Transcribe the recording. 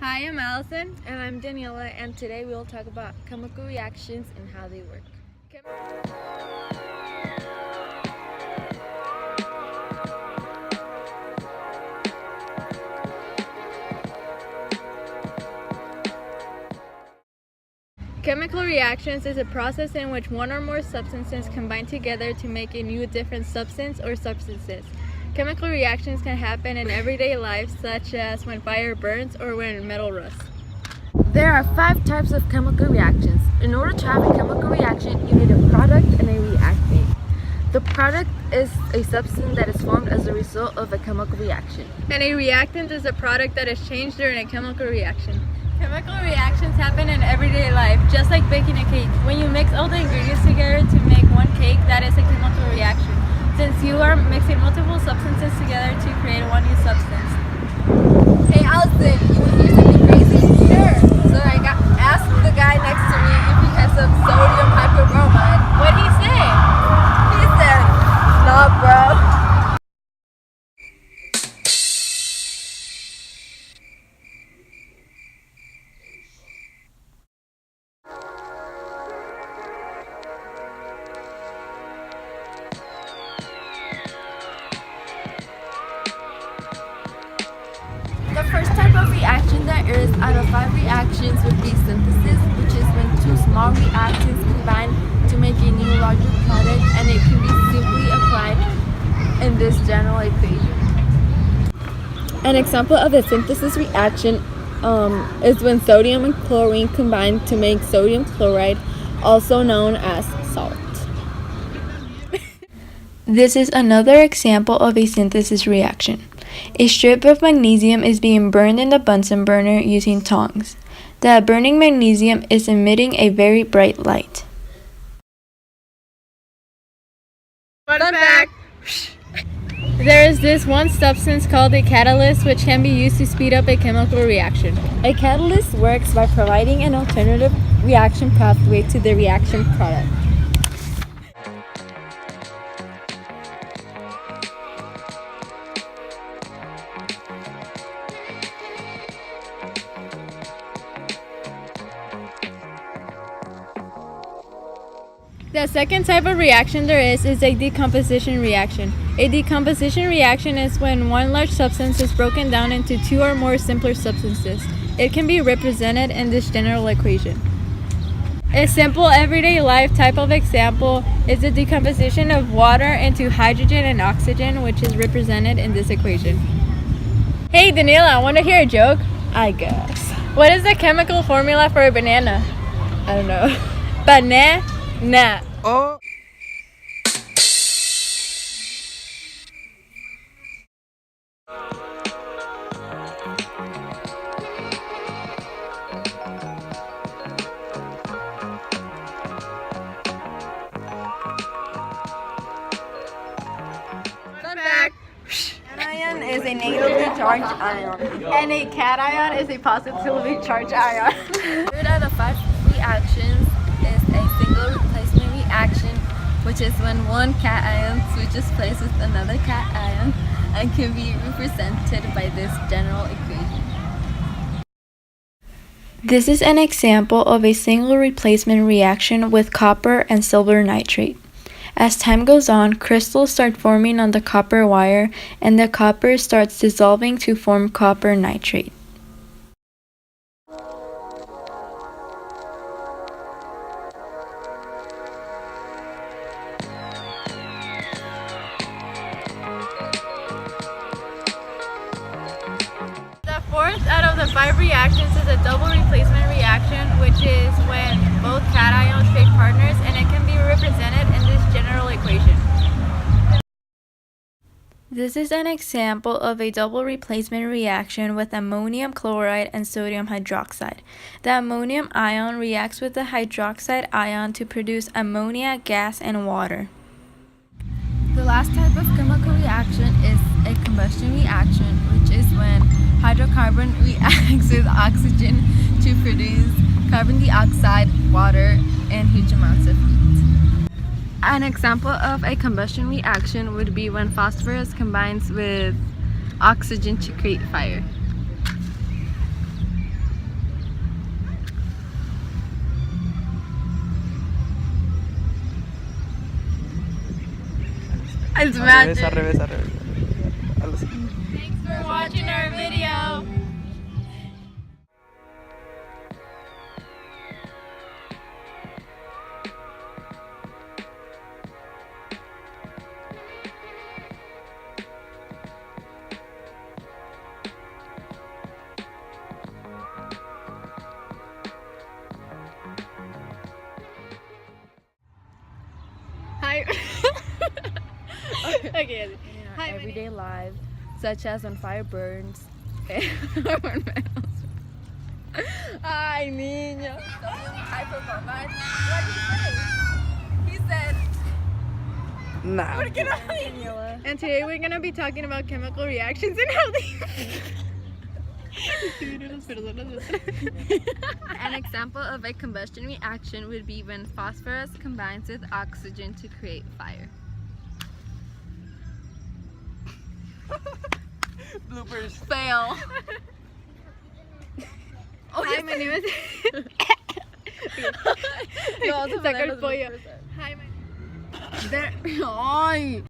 Hi, I'm Allison. And I'm Daniela, and today we will talk about chemical reactions and how they work. Chemical reactions is a process in which one or more substances combine together to make a new different substance or substances. Chemical reactions can happen in everyday life, such as when fire burns or when metal rusts. There are 5 types of chemical reactions. In order to have a chemical reaction, you need a product and a reactant. The product is a substance that is formed as a result of a chemical reaction. And a reactant is a product that is changed during a chemical reaction. Chemical reactions happen in everyday life, just like baking a cake. When you mix all the ingredients together to make one cake, that is a chemical reaction, since you are mixing multiple substances together to create one new substance. Hey Allison, you want to hear something crazy? Sure. So I asked the guy next to me if he has some sodium hypobromide. What'd he say? He said, "Nah, bro." The first type of reaction there is out of 5 reactions would be synthesis, which is when 2 small reactants combine to make a new larger product, and it can be simply applied in this general equation. An example of a synthesis reaction is when sodium and chlorine combine to make sodium chloride, also known as salt. This is another example of a synthesis reaction. A strip of magnesium is being burned in the Bunsen burner using tongs. The burning magnesium is emitting a very bright light. Fun fact! There is this one substance called a catalyst, which can be used to speed up a chemical reaction. A catalyst works by providing an alternative reaction pathway to the reaction product. The second type of reaction there is a decomposition reaction. A decomposition reaction is when one large substance is broken down into 2 or more simpler substances. It can be represented in this general equation. A simple everyday life type of example is the decomposition of water into hydrogen and oxygen, which is represented in this equation. Hey Daniela, want to hear a joke? I guess. What is the chemical formula for a banana? I don't know. Banana. Oh. Fun fact. Anion is a negatively charged ion. And a cation is a positively charged ion. Third out of 5 reactions is a single replacement reaction, which is when one cation switches places with another cation and can be represented by this general equation. This is an example of a single replacement reaction with copper and silver nitrate. As time goes on, crystals start forming on the copper wire, and the copper starts dissolving to form copper nitrate. The fourth out of the 5 reactions is a double replacement reaction, which is when both cations trade partners, and it can be represented in this general equation. This is an example of a double replacement reaction with ammonium chloride and sodium hydroxide. The ammonium ion reacts with the hydroxide ion to produce ammonia, gas, and water. The last type of chemical reaction is a combustion reaction, which is when hydrocarbon reacts with oxygen to produce carbon dioxide, water, and huge amounts of heat. An example of a combustion reaction would be when phosphorus combines with oxygen to create fire. It's Al magic. revés, al revés. Algo así. Thanks for watching our video. Hi. Okay. Hi, my Everyday life, such as when fire burns. Ay, niño. High performance. What did he say? He said, Nah. And today we're gonna be talking about chemical reactions and how they. an example of a combustion reaction would be when phosphorus combines with oxygen to create fire. Bloopers. Fail. Hi, my name is. No, Saca el pollo. Hi, my. There. Ay.